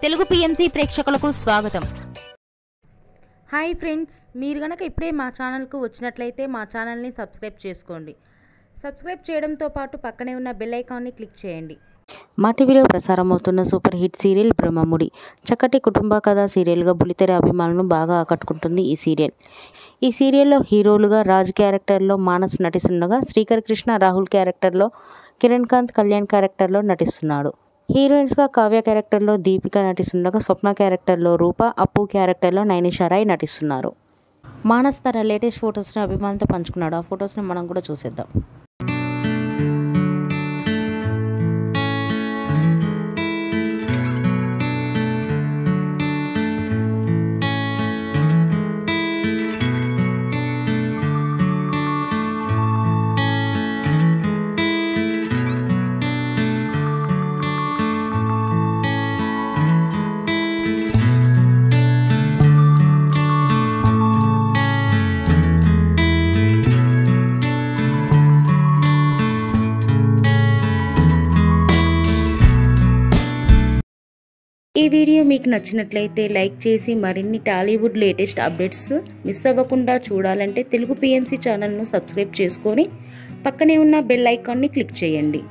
Telugu PMC ప్రేక్షకులకు స్వాగతం. Hi friends, మీరు గనక ఇప్పుడే మా ఛానల్కు వచ్చినట్లయితే మా ఛానల్ని సబ్స్క్రైబ్ చేసుకోండి. సబ్స్క్రైబ్ చేయడంతో పాటు పక్కనే ఉన్న బెల్ ఐకాన్ని క్లిక్ చేయండి. మా టీవీలో ప్రసారం అవుతున్న సూపర్ హిట్ సీరియల్ బ్రహ్మముడి చక్కటి కుటుంబ కథా సీరియల్గా బుల్లితెర అభిమానులను బాగా ఆకట్టుకుంటుంది ఈ సీరియల్లో హీరోలుగా రాజ్ క్యారెక్టర్లో మానస్ నటిస్తుండగా శ్రీకర్ కృష్ణ రాహుల్ క్యారెక్టర్లో కిరణ్ కాంత్ కళ్యాణ్ క్యారెక్టర్లో నటిస్తున్నాడు. హీరోయిన్స్గా కావ్య క్యారెక్టర్లో దీపిక నటిస్తుండగా స్వప్న క్యారెక్టర్లో రూప, అప్పు క్యారెక్టర్లో నైనిషా రాయ్ నటిస్తున్నారు. మానస్ తన లేటెస్ట్ ఫొటోస్ని అభిమానులతో పంచుకున్నాడు. ఆ ఫొటోస్ని మనం కూడా చూసేద్దాం. ఈ వీడియో మీకు నచ్చినట్లయితే లైక్ చేసి మరిన్ని టాలీవుడ్ లేటెస్ట్ అప్డేట్స్ మిస్ అవ్వకుండా చూడాలంటే తెలుగు పిఎంసి ఛానల్ను సబ్స్క్రైబ్ చేసుకొని పక్కనే ఉన్న బెల్ ఐకాన్ని క్లిక్ చేయండి.